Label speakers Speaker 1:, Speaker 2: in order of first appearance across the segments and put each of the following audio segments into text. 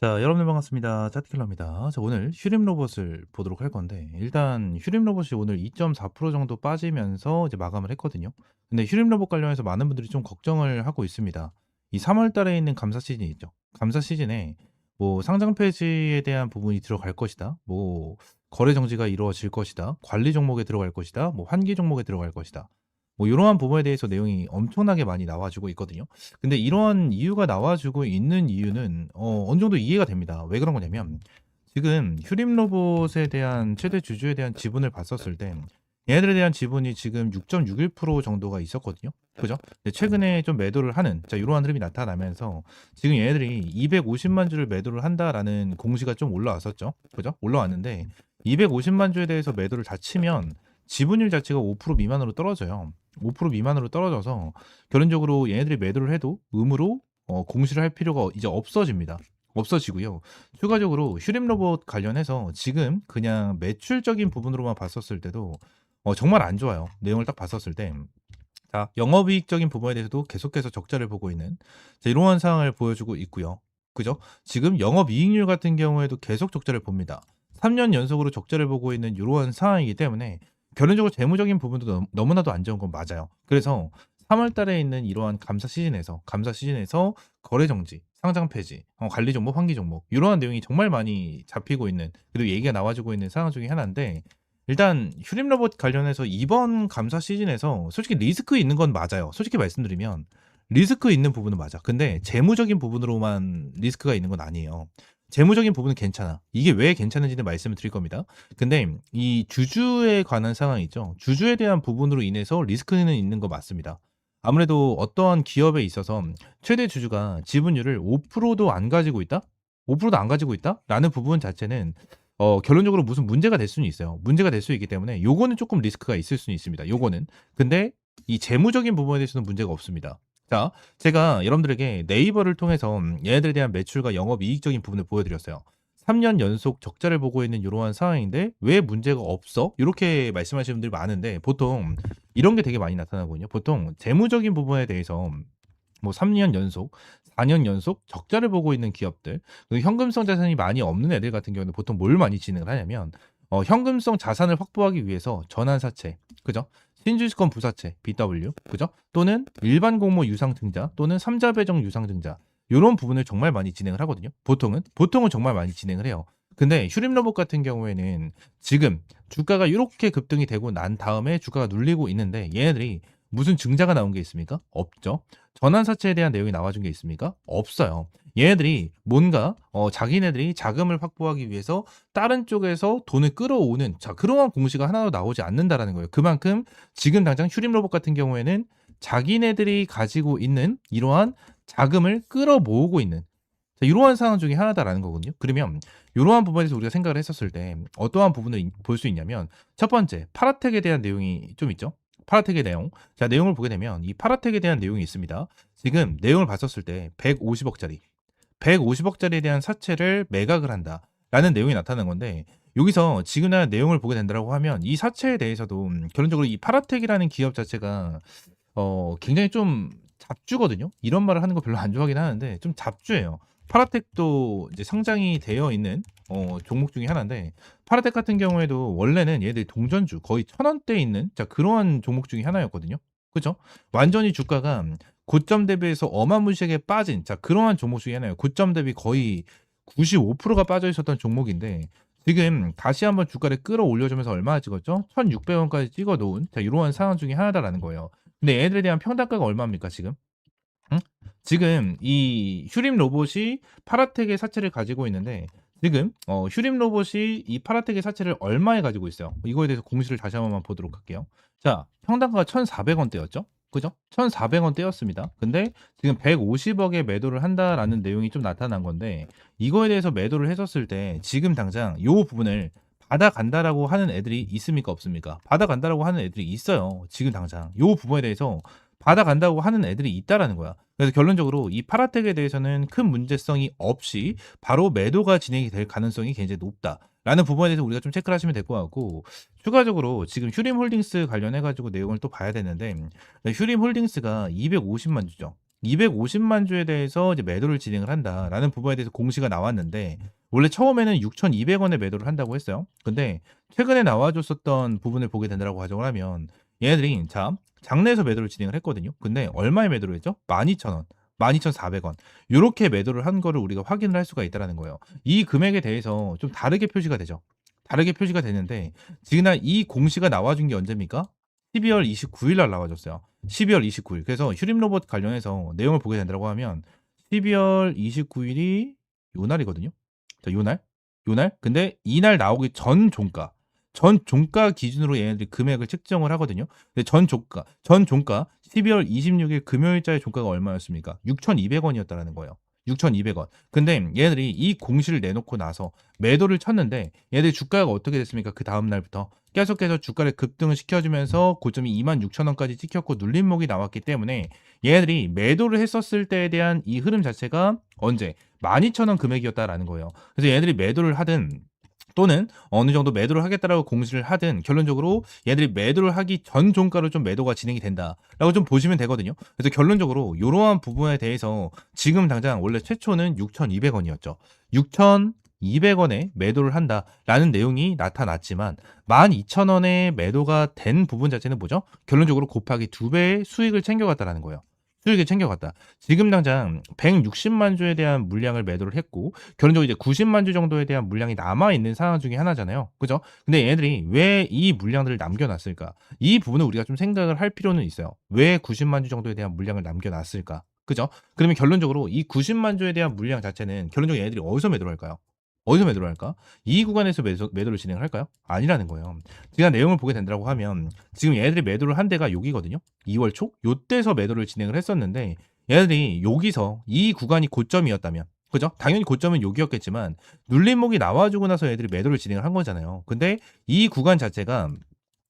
Speaker 1: 자, 여러분들 반갑습니다. 짜트킬러입니다. 자, 오늘 휴림 로봇을 보도록 할 건데, 일단 휴림 로봇이 오늘 2.4% 정도 빠지면서 이제 마감을 했거든요. 근데 휴림 로봇 관련해서 많은 분들이 좀 걱정을 하고 있습니다. 이 3월 달에 있는 감사 시즌이 있죠. 감사 시즌에 뭐 상장 폐지에 대한 부분이 들어갈 것이다. 뭐 거래 정지가 이루어질 것이다. 관리 종목에 들어갈 것이다. 뭐 환기 종목에 들어갈 것이다. 뭐 이러한 부분에 대해서 내용이 엄청나게 많이 나와주고 있거든요. 근데 이러한 이유가 나와주고 있는 이유는 어느 정도 이해가 됩니다. 왜 그런 거냐면 지금 휴림 로봇에 대한 최대 주주에 대한 지분을 봤었을 때 얘네들에 대한 지분이 지금 6.61% 정도가 있었거든요. 그죠? 근데 최근에 좀 매도를 하는 이러한 흐름이 나타나면서 지금 얘네들이 250만 주를 매도를 한다라는 공시가 좀 올라왔었죠. 그죠? 올라왔는데 250만 주에 대해서 매도를 다 치면 지분율 자체가 5% 미만으로 떨어져요. 5% 미만으로 떨어져서 결론적으로 얘네들이 매도를 해도 의무로 공시를 할 필요가 이제 없어집니다. 없어지고요. 추가적으로 휴림 로봇 관련해서 지금 그냥 매출적인 부분으로만 봤었을 때도 정말 안 좋아요. 내용을 딱 봤었을 때. 자, 영업이익적인 부분에 대해서도 계속해서 적자를 보고 있는 이러한 상황을 보여주고 있고요. 그죠? 지금 영업이익률 같은 경우에도 계속 적자를 봅니다. 3년 연속으로 적자를 보고 있는 이러한 상황이기 때문에 결론적으로 재무적인 부분도 너무나도 안 좋은 건 맞아요. 그래서 3월 달에 있는 이러한 감사 시즌에서 거래 정지, 상장 폐지, 관리 종목, 환기 종목 이러한 내용이 정말 많이 잡히고 있는 그리고 얘기가 나와주고 있는 상황 중에 하나인데 일단 휴림 로봇 관련해서 이번 감사 시즌에서 솔직히 리스크 있는 건 맞아요. 솔직히 말씀드리면 리스크 있는 부분은 맞아. 근데 재무적인 부분으로만 리스크가 있는 건 아니에요. 재무적인 부분은 괜찮아. 이게 왜 괜찮은지는 말씀을 드릴 겁니다. 근데 이 주주에 관한 상황이 있죠. 주주에 대한 부분으로 인해서 리스크는 있는 거 맞습니다. 아무래도 어떠한 기업에 있어서 최대 주주가 지분율을 5%도 안 가지고 있다? 5%도 안 가지고 있다? 라는 부분 자체는 결론적으로 무슨 문제가 될 수는 있어요. 문제가 될 수 있기 때문에 요거는 조금 리스크가 있을 수는 있습니다. 요거는. 근데 이 재무적인 부분에 대해서는 문제가 없습니다. 자, 제가 여러분들에게 네이버를 통해서 얘네들에 대한 매출과 영업이익적인 부분을 보여드렸어요. 3년 연속 적자를 보고 있는 이러한 상황인데 왜 문제가 없어? 이렇게 말씀하시는 분들이 많은데 보통 이런 게 되게 많이 나타나거든요. 보통 재무적인 부분에 대해서 뭐 3년 연속, 4년 연속 적자를 보고 있는 기업들, 그리고 현금성 자산이 많이 없는 애들 같은 경우는 보통 뭘 많이 진행을 하냐면 현금성 자산을 확보하기 위해서 전환사채, 그죠? 신주식권 부사채, BW, 그죠? 또는 일반 공모 유상증자 또는 삼자 배정 유상증자 요런 부분을 정말 많이 진행을 하거든요. 보통은 정말 많이 진행을 해요. 근데 휴림 로봇 같은 경우에는 지금 주가가 이렇게 급등이 되고 난 다음에 주가가 눌리고 있는데 얘네들이 무슨 증자가 나온 게 있습니까? 없죠. 전환사채에 대한 내용이 나와준 게 있습니까? 없어요. 얘네들이 뭔가 자기네들이 자금을 확보하기 위해서 다른 쪽에서 돈을 끌어오는 그러한 공시가 하나도 나오지 않는다라는 거예요. 그만큼 지금 당장 휴림 로봇 같은 경우에는 자기네들이 가지고 있는 이러한 자금을 끌어모으고 있는 이러한 상황 중에 하나다라는 거거든요. 그러면 이러한 부분에서 우리가 생각을 했었을 때 어떠한 부분을 볼 수 있냐면 첫 번째 파라텍에 대한 내용이 좀 있죠. 파라텍의 내용. 자, 내용을 보게 되면 이 파라텍에 대한 내용이 있습니다. 지금 내용을 봤었을 때 150억짜리 150억짜리에 대한 사채를 매각을 한다라는 내용이 나타나는 건데 여기서 지금 내용을 보게 된다고 하면 이 사채에 대해서도 결론적으로 이 파라텍이라는 기업 자체가 굉장히 좀 잡주거든요. 이런 말을 하는 거 별로 안 좋아하긴 하는데 좀 잡주예요. 파라텍도 이제 상장이 되어 있는 종목 중에 하나인데 파라텍 같은 경우에도 원래는 얘들 동전주 거의 1,000원대에 있는 그러한 종목 중에 하나였거든요. 그죠? 완전히 주가가 고점 대비해서 어마무시하게 빠진 그러한 종목 중에 하나예요. 고점 대비 거의 95%가 빠져 있었던 종목인데 지금 다시 한번 주가를 끌어올려주면서 얼마나 찍었죠? 1,600원까지 찍어 놓은 이러한 상황 중에 하나다라는 거예요. 근데 얘들에 대한 평단가가 얼마입니까, 지금? 응? 지금 이 휴림 로봇이 파라텍의 사채를 가지고 있는데 지금 휴림 로봇이 이 파라텍의 사채를 얼마에 가지고 있어요? 이거에 대해서 공시를 다시 한번 보도록 할게요. 자, 평단가가 1,400원대였죠? 그죠? 1,400원대였습니다. 근데 지금 150억에 매도를 한다라는 내용이 좀 나타난 건데 이거에 대해서 매도를 했었을 때 지금 당장 요 부분을 받아간다라고 하는 애들이 있습니까 없습니까? 받아간다라고 하는 애들이 있어요. 지금 당장 요 부분에 대해서 받아간다고 하는 애들이 있다라는 거야. 그래서 결론적으로 이 파라텍에 대해서는 큰 문제성이 없이 바로 매도가 진행이 될 가능성이 굉장히 높다라는 부분에 대해서 우리가 좀 체크를 하시면 될 것 같고 추가적으로 지금 휴림 홀딩스 관련해 가지고 내용을 또 봐야 되는데 휴림 홀딩스가 250만 주죠. 250만 주에 대해서 이제 매도를 진행을 한다라는 부분에 대해서 공시가 나왔는데 원래 처음에는 6,200원에 매도를 한다고 했어요. 근데 최근에 나와줬었던 부분을 보게 된다라고 가정을 하면 얘네들이 자 장내에서 매도를 진행을 했거든요. 근데 얼마에 매도를 했죠? 12,000원. 12,400원. 요렇게 매도를 한 거를 우리가 확인을 할 수가 있다라는 거예요. 이 금액에 대해서 좀 다르게 표시가 되죠. 다르게 표시가 되는데 지금 이 공시가 나와준 게 언제입니까? 12월 29일 날 나와줬어요. 12월 29일. 그래서 휴림 로봇 관련해서 내용을 보게 된다고 하면 12월 29일이 요 날이거든요. 자, 요 날. 요 날. 근데 이날 나오기 전 종가. 전 종가 기준으로 얘네들이 금액을 측정을 하거든요. 근데 전 종가 12월 26일 금요일자의 종가가 얼마였습니까? 6,200원이었다라는 거예요. 6,200원. 근데 얘네들이 이 공시를 내놓고 나서 매도를 쳤는데 얘네들 주가가 어떻게 됐습니까? 그 다음 날부터 계속해서 주가를 급등을 시켜주면서 고점이 26,000원까지 찍혔고 눌림목이 나왔기 때문에 얘네들이 매도를 했었을 때에 대한 이 흐름 자체가 언제? 12,000원 금액이었다라는 거예요. 그래서 얘네들이 매도를 하든 또는 어느 정도 매도를 하겠다라고 공시를 하든 결론적으로 얘들이 매도를 하기 전 종가로 좀 매도가 진행이 된다라고 좀 보시면 되거든요. 그래서 결론적으로 이러한 부분에 대해서 지금 당장 원래 최초는 6,200원이었죠. 6,200원에 매도를 한다라는 내용이 나타났지만 12,000원에 매도가 된 부분 자체는 뭐죠? 결론적으로 곱하기 2배의 수익을 챙겨갔다라는 거예요. 수익을 챙겨갔다. 지금 당장 160만 주에 대한 물량을 매도를 했고 결론적으로 이제 90만 주 정도에 대한 물량이 남아 있는 상황 중에 하나잖아요. 그죠? 근데 얘네들이 왜 이 물량들을 남겨놨을까? 이 부분을 우리가 좀 생각을 할 필요는 있어요. 왜 90만 주 정도에 대한 물량을 남겨놨을까? 그죠? 그러면 결론적으로 이 90만 주에 대한 물량 자체는 결론적으로 얘네들이 어디서 매도를 할까요? 어디서 매도를 할까? 이 구간에서 매도를 진행을 할까요? 아니라는 거예요. 제가 내용을 보게 된다고 하면 지금 얘네들이 매도를 한 데가 여기거든요. 2월 초 요때서 매도를 진행을 했었는데 얘네들이 여기서 이 구간이 고점이었다면 그죠? 당연히 고점은 여기였겠지만 눌림목이 나와주고 나서 얘들이 매도를 진행을 한 거잖아요. 근데 이 구간 자체가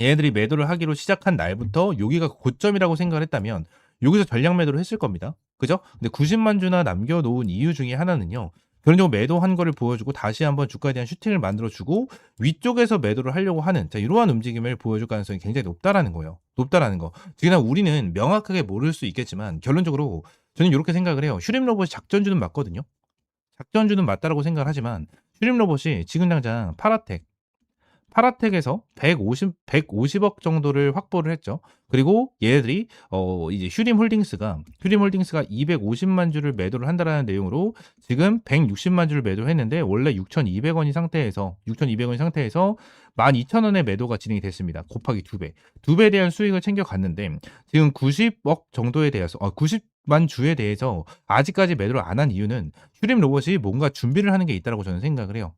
Speaker 1: 얘네들이 매도를 하기로 시작한 날부터 여기가 고점이라고 생각을 했다면 여기서 전량 매도를 했을 겁니다. 그죠? 근데 90만 주나 남겨놓은 이유 중에 하나는요. 결론적으로 매도한 거를 보여주고 다시 한번 주가에 대한 슈팅을 만들어주고 위쪽에서 매도를 하려고 하는 자, 이러한 움직임을 보여줄 가능성이 굉장히 높다라는 거예요. 높다라는 거. 지금 우리는 명확하게 모를 수 있겠지만 결론적으로 저는 이렇게 생각을 해요. 휴림 로봇이 작전주는 맞거든요. 작전주는 맞다라고 생각을 하지만 휴림 로봇이 지금 당장 파라텍에서 150억 정도를 확보를 했죠. 그리고 얘네들이 이제 휴림홀딩스가 250만 주를 매도를 한다라는 내용으로 지금 160만 주를 매도했는데 원래 6,200원이 상태에서 12,000원에 매도가 진행이 됐습니다. 곱하기 2배. 2배에 대한 수익을 챙겨갔는데 지금 90억 정도에 대해서 90만 주에 대해서 아직까지 매도를 안 한 이유는 휴림 로봇이 뭔가 준비를 하는 게 있다라고 저는 생각을 해요.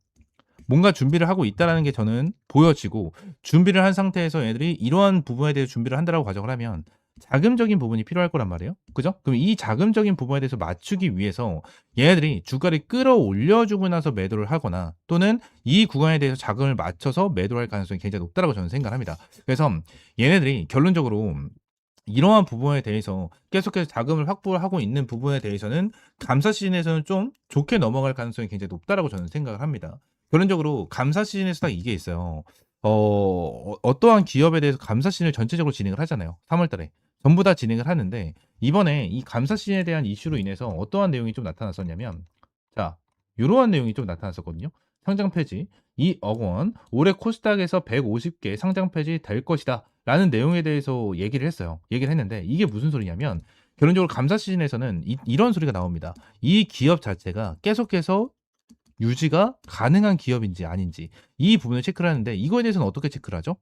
Speaker 1: 뭔가 준비를 하고 있다라는 게 저는 보여지고 준비를 한 상태에서 얘들이 이러한 부분에 대해서 준비를 한다라고 가정을 하면 자금적인 부분이 필요할 거란 말이에요. 그죠? 그럼 이 자금적인 부분에 대해서 맞추기 위해서 얘네들이 주가를 끌어올려주고 나서 매도를 하거나 또는 이 구간에 대해서 자금을 맞춰서 매도를 할 가능성이 굉장히 높다라고 저는 생각을 합니다. 그래서 얘네들이 결론적으로 이러한 부분에 대해서 계속해서 자금을 확보를 하고 있는 부분에 대해서는 감사 시즌에서는 좀 좋게 넘어갈 가능성이 굉장히 높다라고 저는 생각을 합니다. 결론적으로 감사 시즌에서 딱 이게 있어요. 어떠한 기업에 대해서 감사 시즌을 전체적으로 진행을 하잖아요. 3월 달에. 전부 다 진행을 하는데 이번에 이 감사 시즌에 대한 이슈로 인해서 어떠한 내용이 좀 나타났었냐면 자, 요러한 내용이 좀 나타났었거든요. 상장 폐지 2억 원, 올해 코스닥에서 150개 상장 폐지 될 것이다. 라는 내용에 대해서 얘기를 했어요. 얘기를 했는데 이게 무슨 소리냐면 결론적으로 감사 시즌에서는 이런 소리가 나옵니다. 이 기업 자체가 계속해서 유지가 가능한 기업인지 아닌지 이 부분을 체크를 하는데 이거에 대해서는 어떻게 체크를 하죠?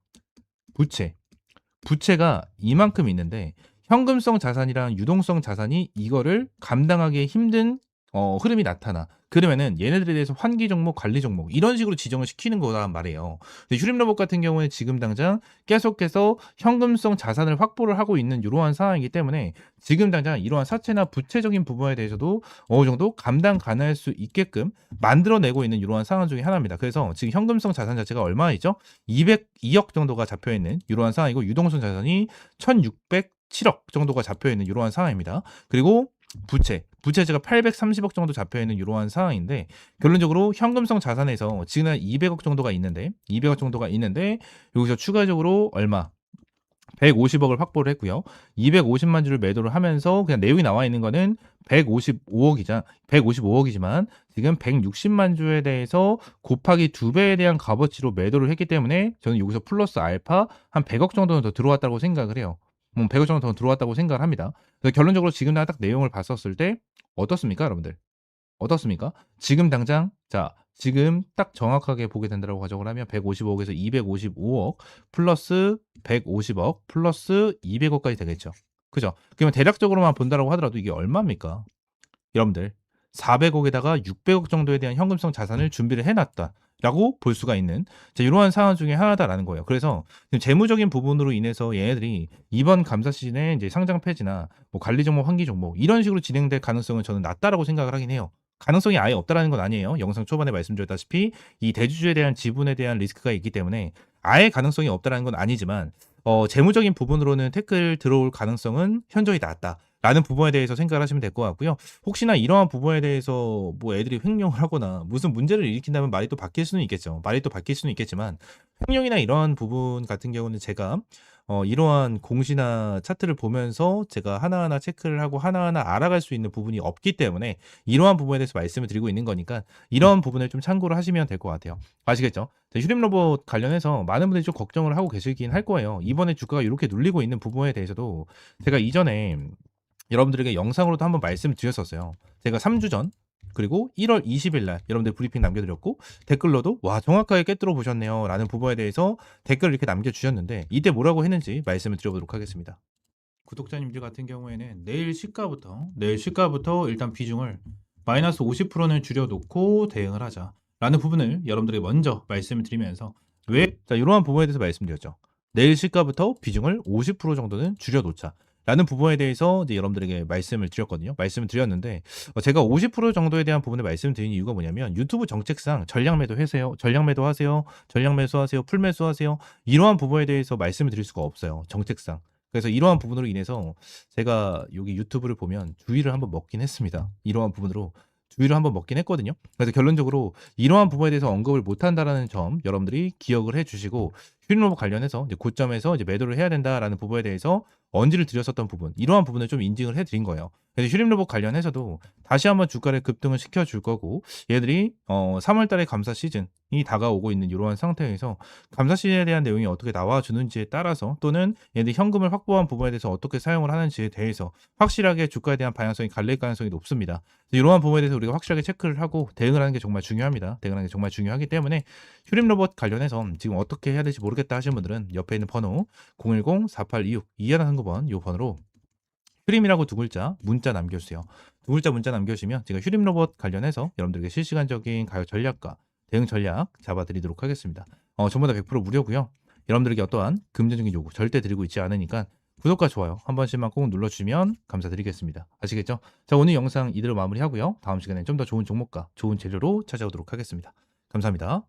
Speaker 1: 부채가 이만큼 있는데 현금성 자산이랑 유동성 자산이 이거를 감당하기 힘든 흐름이 나타나. 그러면은 얘네들에 대해서 환기 종목, 관리 종목 이런 식으로 지정을 시키는 거란 말이에요. 근데 휴림 로봇 같은 경우는 지금 당장 계속해서 현금성 자산을 확보를 하고 있는 이러한 상황이기 때문에 지금 당장 이러한 사채나 부채적인 부분에 대해서도 어느 정도 감당 가능할 수 있게끔 만들어내고 있는 이러한 상황 중에 하나입니다. 그래서 지금 현금성 자산 자체가 얼마이죠? 202억 정도가 잡혀 있는 이러한 상황이고 유동성 자산이 1,607억 정도가 잡혀 있는 이러한 상황입니다. 그리고 부채가 830억 정도 잡혀 있는 이러한 상황인데 결론적으로 현금성 자산에서 지금 200억 정도가 있는데 여기서 추가적으로 얼마 150억을 확보를 했고요. 250만 주를 매도를 하면서 그냥 내용이 나와 있는 거는 155억이지만 지금 160만 주에 대해서 곱하기 2배에 대한 값어치로 매도를 했기 때문에 저는 여기서 플러스 알파 한 100억 정도는 더 들어왔다고 생각을 해요. 100억 정도 더 들어왔다고 생각을 합니다. 그래서 결론적으로 지금 딱 내용을 봤었을 때 어떻습니까, 여러분들? 어떻습니까? 지금 당장 지금 딱 정확하게 보게 된다고 가정을 하면 155억에서 255억 플러스 150억 플러스 200억까지 되겠죠. 그죠? 그러면 대략적으로만 본다라고 하더라도 이게 얼마입니까? 여러분들 400억에다가 600억 정도에 대한 현금성 자산을 준비를 해놨다라고 볼 수가 있는 이러한 상황 중에 하나다라는 거예요. 그래서 재무적인 부분으로 인해서 얘네들이 이번 감사 시즌에 이제 상장 폐지나 뭐 관리 종목, 환기 종목 이런 식으로 진행될 가능성은 저는 낮다라고 생각을 하긴 해요. 가능성이 아예 없다라는 건 아니에요. 영상 초반에 말씀드렸다시피 이 대주주에 대한 지분에 대한 리스크가 있기 때문에 아예 가능성이 없다라는 건 아니지만 재무적인 부분으로는 태클 들어올 가능성은 현저히 낮다. 라는 부분에 대해서 생각을 하시면 될 것 같고요. 혹시나 이러한 부분에 대해서 뭐 애들이 횡령을 하거나 무슨 문제를 일으킨다면 말이 또 바뀔 수는 있겠죠. 말이 또 바뀔 수는 있겠지만 횡령이나 이러한 부분 같은 경우는 제가 이러한 공시나 차트를 보면서 제가 하나하나 체크를 하고 하나하나 알아갈 수 있는 부분이 없기 때문에 이러한 부분에 대해서 말씀을 드리고 있는 거니까 이런 부분을 좀 참고를 하시면 될 것 같아요. 아시겠죠? 휴림 로봇 관련해서 많은 분들이 좀 걱정을 하고 계시긴 할 거예요. 이번에 주가가 이렇게 눌리고 있는 부분에 대해서도 제가 이전에 여러분들에게 영상으로도 한번 말씀드렸었어요. 제가 3주 전 그리고 1월 20일 날 여러분들 브리핑 남겨드렸고 댓글로도 와 정확하게 꿰뚫어 보셨네요 라는 부분에 대해서 댓글을 이렇게 남겨주셨는데 이때 뭐라고 했는지 말씀을 드려보도록 하겠습니다. 구독자님들 같은 경우에는 내일 시가부터 일단 비중을 마이너스 50%는 줄여놓고 대응을 하자 라는 부분을 여러분들에게 먼저 말씀을 드리면서 이러한 부분에 대해서 말씀드렸죠. 내일 시가부터 비중을 50% 정도는 줄여놓자 라는 부분에 대해서 이제 여러분들에게 말씀을 드렸거든요. 말씀을 드렸는데 제가 50% 정도에 대한 부분을 말씀드린 이유가 뭐냐면 유튜브 정책상 전량 매도하세요. 전량 매도하세요. 전량 매수하세요. 풀 매수하세요. 이러한 부분에 대해서 말씀을 드릴 수가 없어요. 정책상. 그래서 이러한 부분으로 인해서 제가 여기 유튜브를 보면 주의를 한번 먹긴 했습니다. 이러한 부분으로 주의를 한번 먹긴 했거든요. 그래서 결론적으로 이러한 부분에 대해서 언급을 못 한다라는 점 여러분들이 기억을 해 주시고 휴림로봇 관련해서 이제 고점에서 이제 매도를 해야 된다라는 부분에 대해서 언지를 드렸었던 부분 이러한 부분을 좀 인증을 해 드린 거예요. 그래서 휴림로봇 관련해서도 다시 한번 주가를 급등을 시켜 줄 거고 얘들이 3월 달에 감사 시즌이 다가오고 있는 이러한 상태에서 감사 시즌에 대한 내용이 어떻게 나와 주는지에 따라서 또는 얘들이 현금을 확보한 부분에 대해서 어떻게 사용을 하는지에 대해서 확실하게 주가에 대한 방향성이 갈릴 가능성이 높습니다. 이러한 부분에 대해서 우리가 확실하게 체크를 하고 대응을 하는 게 정말 중요합니다. 대응하는 게 정말 중요하기 때문에 휴림로봇 관련해서 지금 어떻게 해야 될지 모르겠다 하시는 분들은 옆에 있는 번호 010-4826-2139번 이 번호로 휴림이라고 두 글자 문자 남겨주세요. 두 글자 문자 남겨주시면 제가 휴림로봇 관련해서 여러분들에게 실시간적인 가격 전략과 대응 전략 잡아드리도록 하겠습니다. 전부 다 100% 무료고요. 여러분들에게 어떠한 금전적인 요구 절대 드리고 있지 않으니까 구독과 좋아요 한 번씩만 꼭 눌러주시면 감사드리겠습니다. 아시겠죠? 자, 오늘 영상 이대로 마무리하고요. 다음 시간에 좀 더 좋은 종목과 좋은 재료로 찾아오도록 하겠습니다. 감사합니다.